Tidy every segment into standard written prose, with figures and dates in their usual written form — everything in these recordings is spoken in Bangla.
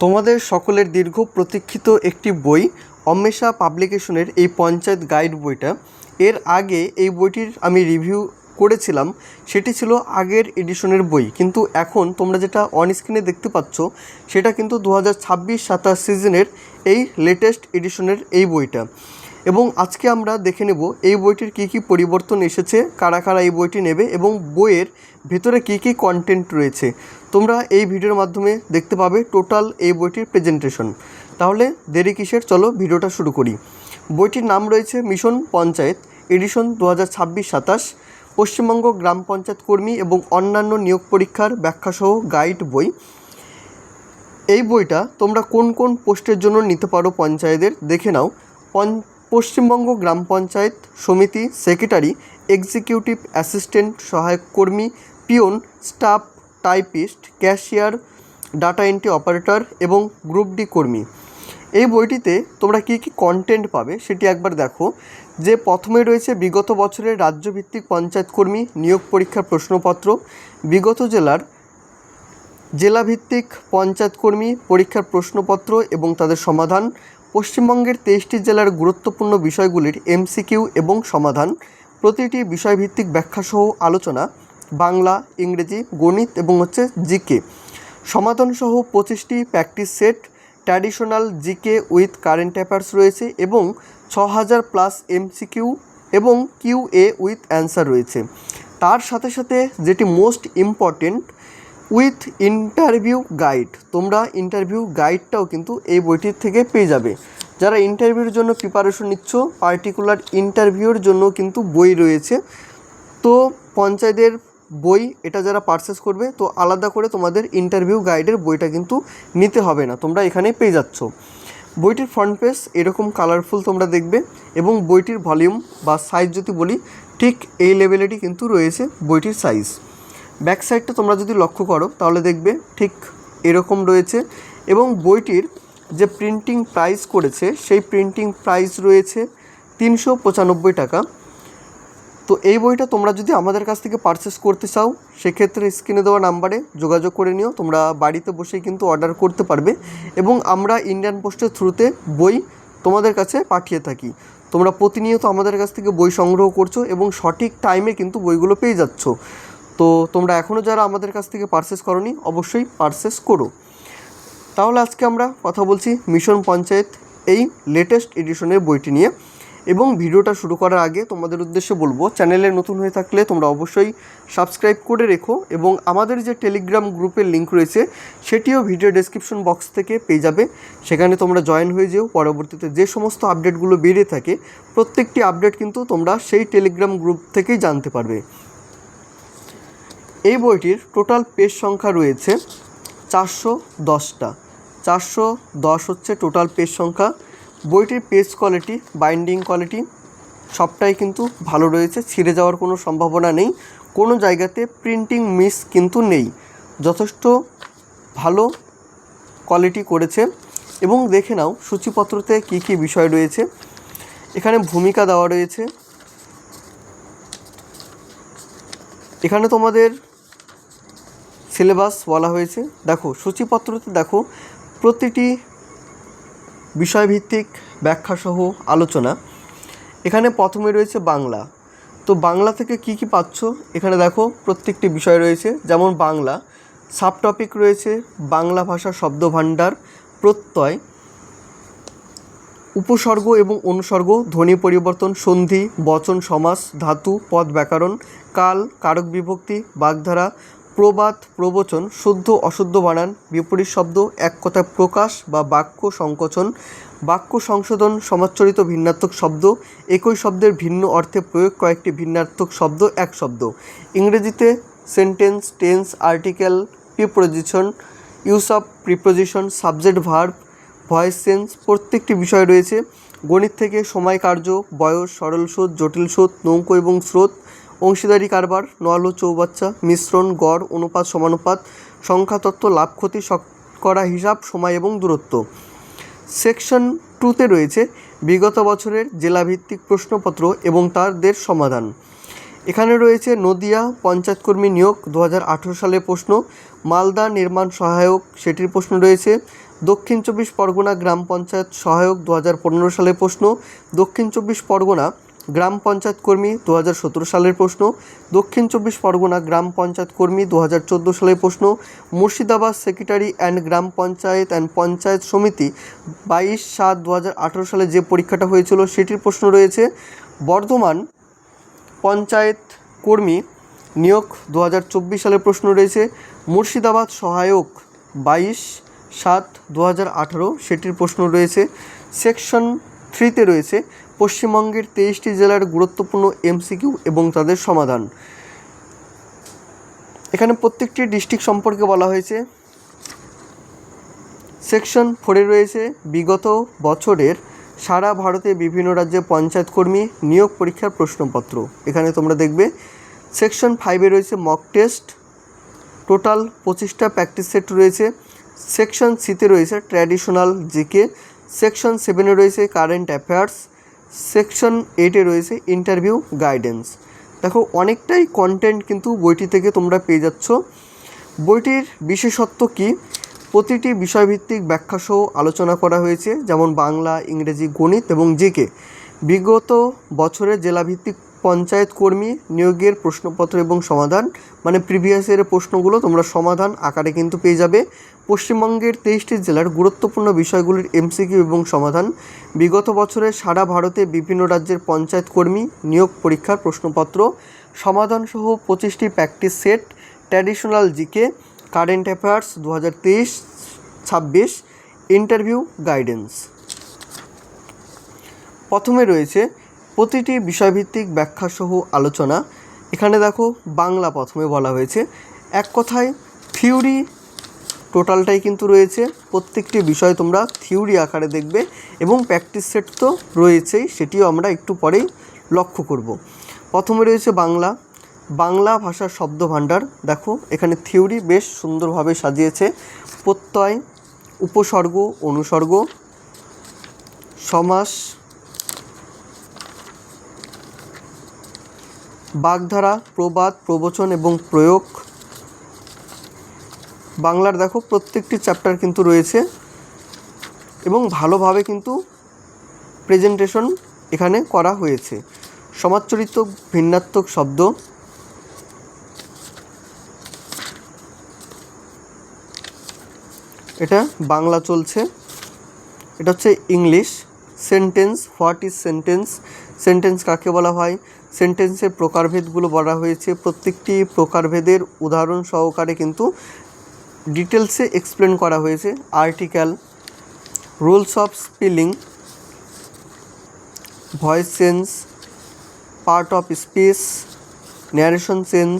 তোমাদের সকলের দীর্ঘ প্রতীক্ষিত একটি বই অন্বেষা পাবলিকেশনের এই পঞ্চায়েত গাইড বইটা। এর আগে এই বইটির আমি রিভিউ করেছিলাম, সেটি ছিল আগের এডিশনের বই, কিন্তু এখন তোমরা যেটা অন স্ক্রিনে দেখতে পাচ্ছ সেটা কিন্তু 2026-27 সিজনের এই লেটেস্ট এডিশনের এই বইটা। এবং আজকে আমরা দেখে নেব এই বইটির কী কী পরিবর্তন এসেছে, কারা কারা এই বইটি নেবে এবং বইয়ের ভেতরে কী কী কন্টেন্ট রয়েছে। তোমরা এই ভিডিওর মাধ্যমে দেখতে পাবে টোটাল এই বইটির প্রেজেন্টেশন। তাহলে দেরি কিসের, চলো ভিডিওটা শুরু করি। বইটির নাম রয়েছে মিশন পঞ্চায়েত এডিশন 2026-27, পশ্চিমবঙ্গ গ্রাম পঞ্চায়েত কর্মী এবং অন্যান্য নিয়োগ পরীক্ষার ব্যাখ্যাসহ গাইড বই। এই বইটা তোমরা কোন কোন পোস্টের জন্য নিতে পারো পঞ্চায়েতের দেখে নাও। পশ্চিমবঙ্গ গ্রাম পঞ্চায়েত সমিতি সেক্রেটারি, এক্সিকিউটিভ অ্যাসিস্ট্যান্ট, সহায়ক কর্মী, peon, staff, typist, cashier, data entry operator এবং গ্রুপ ডি কর্মী। এই বইটিতে তোমরা কী কী কন্টেন্ট পাবে সেটি একবার দেখো। যে প্রথমে রয়েছে বিগত বছরের রাজ্যভিত্তিক পঞ্চায়েত কর্মী নিয়োগ পরীক্ষার প্রশ্নপত্র, বিগত জেলাভিত্তিক পঞ্চায়েত কর্মী পরীক্ষার প্রশ্নপত্র এবং তাদের সমাধান, পশ্চিমবঙ্গের 23টি জেলার গুরুত্বপূর্ণ বিষয়গুলির এমসিকিউ এবং সমাধান, প্রতিটি বিষয়ভিত্তিক ব্যাখ্যাসহ আলোচনা, বাংলা, ইংরেজি, গণিত এবং জিকে, সমাধানসহ 25টি practice set, traditional GK with current affairs রয়েছে এবং 6000+ এমসিকিউ এবং কিউএ উইথ অ্যান্সার রয়েছে। তার সাথে সাথে যেটি most important, with interview guide. তোমরা ইন্টারভিউ গাইডটাও কিন্তু এই বইটির থেকে পেয়ে যাবে। যারা ইন্টারভিউর জন্য প্রিপারেশন নিচ্ছ, পার্টিকুলার ইন্টারভিউর জন্য কিন্তু বই রয়েছে। তো পঞ্চায়েতের বই এটা যারা পারচেস করবে, তো আলাদা করে তোমাদের ইন্টারভিউ গাইডের বইটা কিন্তু নিতে হবে না, তোমরা এখানে পেয়ে যাচ্ছ। বইটির ফ্রন্ট পেজ এরকম কালারফুল তোমরা দেখবে এবং বইটির ভলিউম বা সাইজ যদি বলি, ঠিক এই লেভেলেরই কিন্তু রয়েছে বইটির সাইজ। ব্যাক সাইডটা তোমরা যদি লক্ষ্য করো তাহলে দেখবে ঠিক এরকম রয়েছে এবং বইটির যে প্রিন্টিং প্রাইস করেছে সেই প্রিন্টিং প্রাইস রয়েছে 395 টাকা। তো এই বইটা তোমরা যদি আমাদের কাছ থেকে পারচেস করতে চাও, সেক্ষেত্রে স্ক্রিনে দেওয়া নাম্বারে যোগাযোগ করে নিও। তোমরা বাড়িতে বসেই কিন্তু অর্ডার করতে পারবে এবং আমরা ইন্ডিয়ান পোস্টের থ্রুতে বই তোমাদের কাছে পাঠিয়ে থাকি। তোমরা প্রতিনিয়ত আমাদের কাছ থেকে বই সংগ্রহ করছো এবং সঠিক টাইমে কিন্তু বইগুলো পেয়ে যাচ্ছ। তো তোমরা এখনও যারা আমাদের কাছ থেকে পারচেস করোনি, অবশ্যই পারচেস করো। তাহলে আজকে আমরা কথা বলছি মিশন পঞ্চায়েত এই লেটেস্ট এডিশনের বইটি নিয়ে। এবং ভিডিওটা শুরু করার আগে তোমাদের উদ্দেশ্যে বলবো, চ্যানেলে নতুন হয়ে থাকলে তোমরা অবশ্যই সাবস্ক্রাইব করে রেখো এবং আমাদের যে টেলিগ্রাম গ্রুপের লিঙ্ক রয়েছে সেটিও ভিডিও ডেসক্রিপশন বক্স থেকে পেয়ে যাবে। সেখানে তোমরা জয়েন হয়ে যেও। পরবর্তীতে যে সমস্ত আপডেটগুলো বেরিয়ে থাকে প্রত্যেকটি আপডেট কিন্তু তোমরা সেই টেলিগ্রাম গ্রুপ থেকেই জানতে পারবে। এই বইটির টোটাল পেজ সংখ্যা রয়েছে 410টা। 410 হচ্ছে টোটাল পেজ সংখ্যা। বইটির পেজ কোয়ালিটি, বাইন্ডিং কোয়ালিটি সবটাই কিন্তু ভালো রয়েছে, ছিঁড়ে যাওয়ার কোনো সম্ভাবনা নেই, কোনো জায়গাতে প্রিন্টিং মিস কিন্তু নেই, যথেষ্ট ভালো কোয়ালিটি করেছে। এবং দেখে নাও সূচিপত্রতে কী কী বিষয় রয়েছে। এখানে ভূমিকা দেওয়া রয়েছে, এখানে তোমাদের সিলেবাস বলা হয়েছে। দেখো সূচিপত্রতে দেখো প্রতিটি বিষয়ভিত্তিক ব্যাখ্যাসহ আলোচনা। এখানে প্রথমে রয়েছে বাংলা। তো বাংলা থেকে কি কি পাচ্ছ এখানে দেখো, প্রত্যেকটি বিষয় রয়েছে। যেমন বাংলা সাব টপিক রয়েছে বাংলা ভাষা শব্দভাণ্ডার, প্রত্যয়, উপসর্গ এবং অনুসর্গ, ধ্বনি পরিবর্তন, সন্ধি, বচন, সমাস, ধাতু, পদ, ব্যাকরণ, কাল, কারক বিভক্তি, বাগধারা, প্রবাদ, প্রবচন, শুদ্ধ অশুদ্ধ বানান, বিপরীত শব্দ, এক কথায় প্রকাশ বা বাক্য সংকোচন, বাক্য সংশোধন, সমাজচরিত ভিন্নার্থক শব্দ, একই শব্দের ভিন্ন অর্থে প্রয়োগ কয়েকটি ভিন্নার্থক শব্দ এক শব্দ, ইংরেজিতে sentence, tense, article, preposition, use of preposition, subject, verb, voice change, প্রত্যেকটি বিষয় রয়েছে। গণিত থেকে সময়, কার্য, বয়স, সরল সুদ, জটিল সুদ, নৌকো এবং স্রোত, অংশীদারি কারবার, নল ও চৌবাচ্চা, মিশ্রণ, গড়, অনুপাত, সমানুপাত, সংখ্যাতত্ত্ব, লাভ ক্ষতি, শতকরা হিসাব, সময় এবং দূরত্ব। সেকশন 2তে রয়েছে বিগত বছরের জেলাভিত্তিক প্রশ্নপত্র এবং তাদের সমাধান। এখানে রয়েছে নদিয়া পঞ্চায়েতকর্মী নিয়োগ 2018 সালের প্রশ্ন, মালদা নির্মাণ সহায়ক সেটির প্রশ্ন রয়েছে, দক্ষিণ চব্বিশ পরগনা গ্রাম পঞ্চায়েত সহায়ক 2015 সালের প্রশ্ন। দক্ষিণ চব্বিশ পরগনা গ্রাম পঞ্চায়েত কর্মী 2017 সালের প্রশ্ন। দক্ষিণ চব্বিশ পরগনা গ্রাম পঞ্চায়েত কর্মী 2014 সালের প্রশ্ন। Murshidabad secretary and gram panchayat and panchayat সমিতি 22/7/2018 সালে যে পরীক্ষাটা হয়েছিল সেটির প্রশ্ন রয়েছে। বর্ধমান পঞ্চায়েত কর্মী নিয়োগ 2024 সালের প্রশ্ন রয়েছে। মুর্শিদাবাদ সহায়ক 22/7/2018 সেটির প্রশ্ন রয়েছে। সেকশন 3তে রয়েছে পশ্চিমবঙ্গের 23টি জেলার গুরুত্বপূর্ণ এমসিকিউ এবং তাদের সমাধান। এখানে প্রত্যেকটি ডিস্ট্রিক্ট সম্পর্কে বলা হয়েছে। সেকশন 4-এ রয়েছে বিগত বছরের সারা ভারতে বিভিন্ন রাজ্যে পঞ্চায়েত কর্মী নিয়োগ পরীক্ষার প্রশ্নপত্র। এখানে তোমরা দেখবে সেকশন 5-এ রয়েছে মক টেস্ট, টোটাল 25টা প্র্যাকটিস সেট রয়েছে। সেকশন 6-তে রয়েছে ট্র্যাডিশনাল জিকে। সেকশন 7-এ রয়েছে কারেন্ট অ্যাফেয়ার্স। সেকশন 8-এ রয়েছে ইন্টারভিউ গাইডেন্স। দেখো অনেকটাই কন্টেন্ট কিন্তু বইটি থেকে তোমরা পেয়ে যাচ্ছ। বইটির বিশেষত্ব কী? প্রতিটি বিষয়ভিত্তিক ব্যাখ্যাসহ আলোচনা করা হয়েছে, যেমন বাংলা, ইংরেজি, গণিত এবং জিকে। বিগত বছরের জেলাভিত্তিক পঞ্চায়েত কর্মী নিয়োগের প্রশ্নপত্র এবং সমাধান, মানে প্রিভিয়াস ইয়ারের প্রশ্নগুলো তোমরা সমাধান আকারে কিন্তু পেয়ে যাবে। পশ্চিমবঙ্গের 23টি জেলার গুরুত্বপূর্ণ বিষয়গুলির এমসিকিউ এবং সমাধান, বিগত বছরে সারা ভারতে বিভিন্ন রাজ্যের পঞ্চায়েত কর্মী নিয়োগ পরীক্ষার প্রশ্নপত্র, সমাধানসহ 25টি practice set, traditional GK, current affairs 2023-26, interview guidance. প্রথমে রয়েছে প্রতিটি বিষয়ভিত্তিক ব্যাখ্যাসহ আলোচনা। এখানে দেখো বাংলা প্রথমে বলা হয়েছে। এক কথায় থিওরি টোটালটাই কিন্তু রয়েছে। প্রত্যেকটি বিষয় তোমরা থিওরি আকারে দেখবে এবং প্র্যাকটিস সেট তো রয়েছেই, সেটিও আমরা একটু পরেই লক্ষ্য করব। প্রথমে রয়েছে বাংলা। বাংলা ভাষার শব্দভাণ্ডার। দেখো এখানে থিওরি বেশ সুন্দরভাবে সাজিয়েছে। প্রত্যয়, উপসর্গ, অনুসর্গ, সমাস, বাগধারা, প্রবাদ, প্রবচন এবং প্রয়োগ। বাংলার দেখো প্রত্যেকটি চ্যাপ্টার কিন্তু রয়েছে এবং ভালোভাবে কিন্তু প্রেজেন্টেশন এখানে করা হয়েছে। সমাজচরিত্র, ভিন্নাত্মক শব্দ, এটা বাংলা চলছে। এটা হচ্ছে English. Sentence, what is sentence, sentence কাকে বলা হয়, সেন্টেন্সের প্রকারভেদগুলো বলা হয়েছে। প্রত্যেকটি প্রকারভেদের উদাহরণ সহকারে কিন্তু ডিটেলসে এক্সপ্লেন করা হয়েছে। Article, rules of spelling, voice change, part of speech, narration change,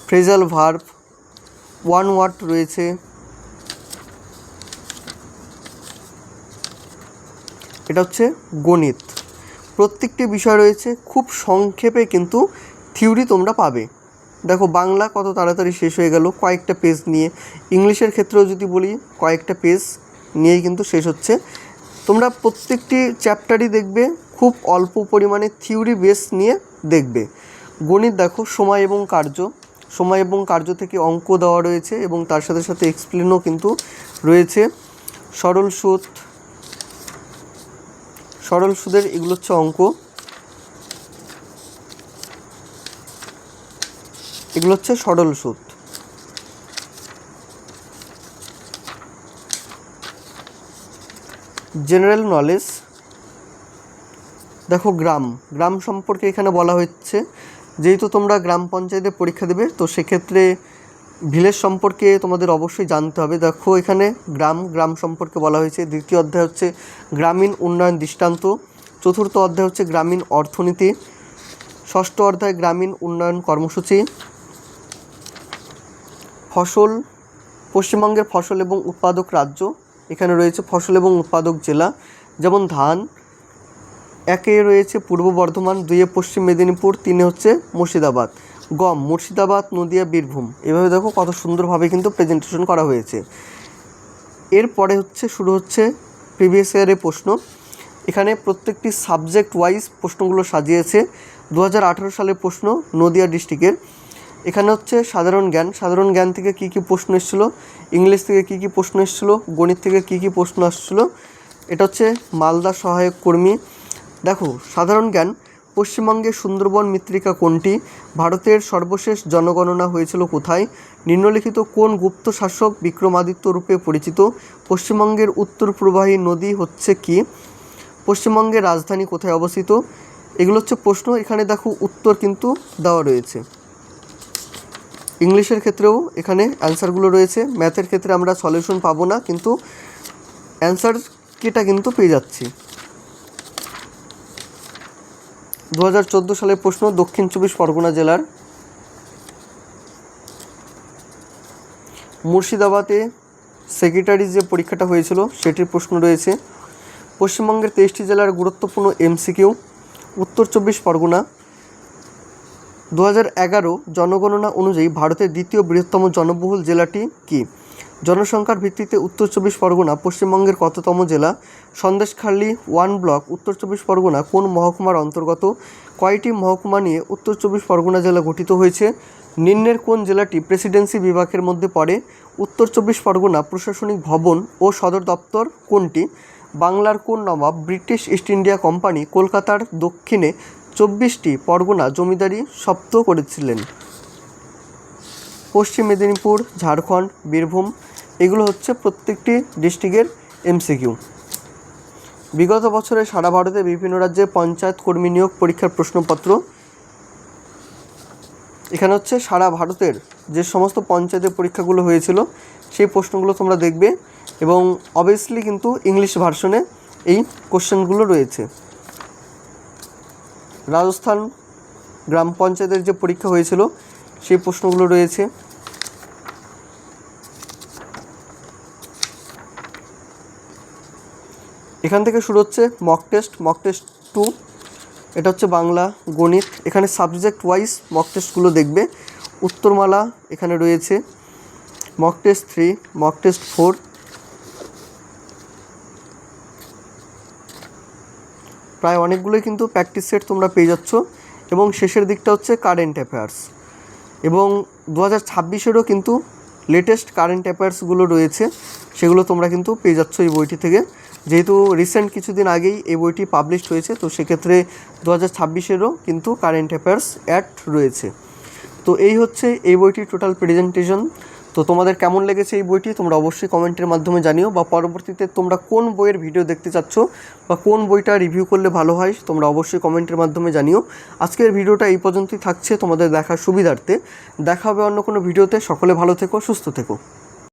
phrasal verb, one word রয়েছে। এটা হচ্ছে গণিত। প্রত্যেকটি বিষয় রয়েছে, খুব সংক্ষেপে কিন্তু থিওরি তোমরা পাবে। দেখো বাংলা কত তাড়াতাড়ি শেষ হয়ে গেল কয়েকটা পেজ নিয়ে। ইংলিশের ক্ষেত্রেও যদি বলি কয়েকটা পেজ নিয়েই কিন্তু শেষ হচ্ছে। তোমরা প্রত্যেকটি চ্যাপ্টারই দেখবে খুব অল্প পরিমাণে থিওরি বেস নিয়ে দেখবে। গণিত দেখো সময় এবং কার্য, সময় এবং কার্য থেকে অঙ্ক দেওয়া রয়েছে এবং তার সাথে সাথে এক্সপ্লেনও কিন্তু রয়েছে। সরল সুদ, সরল সুদের এগুলো হচ্ছে অঙ্ক, এগুলো হচ্ছে সরল সুদ। জেনারেল নলেজ, দেখো গ্রাম, গ্রাম সম্পর্কে এখানে বলা হচ্ছে। যেহেতু তোমরা গ্রাম পঞ্চায়েতে পরীক্ষা দেবে তো সেক্ষেত্রে ভিলেজ সম্পর্কে তোমাদের অবশ্যই জানতে হবে। দেখো এখানে গ্রাম, গ্রাম সম্পর্কে বলা হয়েছে। দ্বিতীয় অধ্যায় হচ্ছে গ্রামীণ উন্নয়ন দৃষ্টান্ত, চতুর্থ অধ্যায় হচ্ছে গ্রামীণ অর্থনীতি, ষষ্ঠ অধ্যায় গ্রামীণ উন্নয়ন কর্মসূচি। ফসল, পশ্চিমবঙ্গের ফসল এবং উৎপাদক রাজ্য, এখানে রয়েছে ফসল এবং উৎপাদক জেলা, যেমন ধান। একে রয়েছে পূর্ব বর্ধমান, দুইয়ে পশ্চিম মেদিনীপুর, তিনে হচ্ছে মুর্শিদাবাদ। গম, মুর্শিদাবাদ, নদিয়া, বীরভূম। এভাবে দেখো কত সুন্দরভাবে কিন্তু প্রেজেন্টেশন করা হয়েছে। এরপরে শুরু হচ্ছে প্রিভিয়াস ইয়ারের প্রশ্ন। এখানে প্রত্যেকটি সাবজেক্ট ওয়াইজ প্রশ্নগুলো সাজিয়েছে। 2018 সালের প্রশ্ন নদিয়া ডিস্ট্রিক্টের। এখানে হচ্ছে সাধারণ জ্ঞান থেকে কী কী প্রশ্ন এসেছিলো, ইংলিশ থেকে কী কী প্রশ্ন এসেছিলো, গণিত থেকে কী কী প্রশ্ন আসছিলো। এটা হচ্ছে মালদা সহায়ক কর্মী। দেখো, সাধারণ জ্ঞান, পশ্চিমবঙ্গের সুন্দরবন মৃত্তিকা কোনটি, ভারতের সর্বশেষ জনগণনা হয়েছিল কোথায়, নিম্নলিখিত কোন গুপ্ত শাসক বিক্রমাদিত্য রূপে পরিচিত, পশ্চিমবঙ্গের উত্তর প্রবাহী নদী হচ্ছে কি, পশ্চিমবঙ্গের রাজধানী কোথায় অবস্থিত। এগুলো হচ্ছে প্রশ্ন। এখানে দেখো উত্তর কিন্তু দেওয়া রয়েছে। ইংলিশের ক্ষেত্রেও এখানে অ্যান্সারগুলো রয়েছে। ম্যাথের ক্ষেত্রে আমরা সলিউশন পাবো না, কিন্তু অ্যান্সার কিটা কিন্তু পেয়ে যাচ্ছি। 2014 সালের প্রশ্ন, দক্ষিণ 24 পরগনা জেলার মুর্শিদাবাদে সেক্রেটারি যে পরীক্ষাটা হয়েছিল সেটির প্রশ্ন রয়েছে। পশ্চিমবঙ্গের 23টি জেলার গুরুত্বপূর্ণ এমসিকিউ, উত্তর 24 পরগনা 2011 জনগণনা অনুযায়ী ভারতের দ্বিতীয় বৃহত্তম জনবহুল জেলাটি কি, জনসংখ্যার ভিত্তিতে উত্তর 24 পরগনা পশ্চিমবঙ্গের কততম জেলা, সন্দেশখালি 1 ব্লক উত্তর 24 পরগনা কোন মহকুমার অন্তর্গত, কয়টি মহকুমা নিয়ে উত্তর 24 পরগনা জেলা গঠিত হয়েছে, নিম্নের কোন জেলাটি প্রেসিডেন্সি বিভাগের মধ্যে পড়ে, উত্তর 24 পরগনা প্রশাসনিক ভবন ও সদর দপ্তর কোনটি, বাংলার কোন নবাব ব্রিটিশ ইস্ট ইন্ডিয়া কোম্পানি কলকাতার দক্ষিণে 24টি পরগনা জমিদারি জব্দ করেছিলেন। পশ্চিম মেদিনীপুর, ঝাড়খণ্ড, বীরভূম, এগুলো হচ্ছে প্রত্যেকটি ডিস্ট্রিক্টের এমসিকিউ। বিগত বছরে সারা ভারতে বিভিন্ন রাজ্যে পঞ্চায়েত কর্মী নিয়োগ পরীক্ষার প্রশ্নপত্র। এখানে হচ্ছে সারা ভারতের যে সমস্ত পঞ্চায়েতের পরীক্ষাগুলো হয়েছিল সেই প্রশ্নগুলো তোমরা দেখবে, এবং অবভিয়াসলি কিন্তু ইংলিশ ভার্সনে এই কোশ্চেনগুলো রয়েছে। রাজস্থান গ্রাম পঞ্চায়েতের যে পরীক্ষা হয়েছিল সেই প্রশ্নগুলো রয়েছে। এখান থেকে শুরু হচ্ছে মক টেস্ট 2, এটা হচ্ছে বাংলা, গণিত। এখানে সাবজেক্ট ওয়াইজ মক টেস্টগুলো দেখবে। উত্তরমালা এখানে রয়েছে, মক টেস্ট 3, মক টেস্ট 4, প্রায় অনেকগুলোই কিন্তু প্র্যাকটিস সেট তোমরা পেয়ে যাচ্ছ। এবং শেষের দিকটা হচ্ছে কারেন্ট অ্যাফেয়ার্স, এবং 2026-এরও কিন্তু লেটেস্ট কারেন্ট অ্যাফেয়ার্সগুলো রয়েছে, সেগুলো তোমরা কিন্তু পেয়ে যাচ্ছ এই বইটি থেকে। যেহেতু রিসেন্ট কিছুদিন আগেই এই বইটি পাবলিশড হয়েছে, তো সেক্ষেত্রে 2026-এরও কিন্তু কারেন্ট অ্যাফেয়ার্স অ্যাড রয়েছে। তো এই হচ্ছে এই বইটির টোটাল প্রেজেন্টেশন। তো তোমাদের কেমন লেগেছে এই বইটি তোমরা অবশ্যই কমেন্টের মাধ্যমে জানিও, বা পরবর্তীতে তোমরা কোন বইয়ের ভিডিও দেখতে চাচ্ছ বা কোন বইটা রিভিউ করলে ভালো হয় তোমরা অবশ্যই কমেন্টের মাধ্যমে জানিও। আজকের ভিডিওটা এই পর্যন্তই থাকছে তোমাদের দেখার সুবিধার্থে। দেখা হবে অন্য কোনো ভিডিওতে। সকলে ভালো থেকো, সুস্থ থেকো।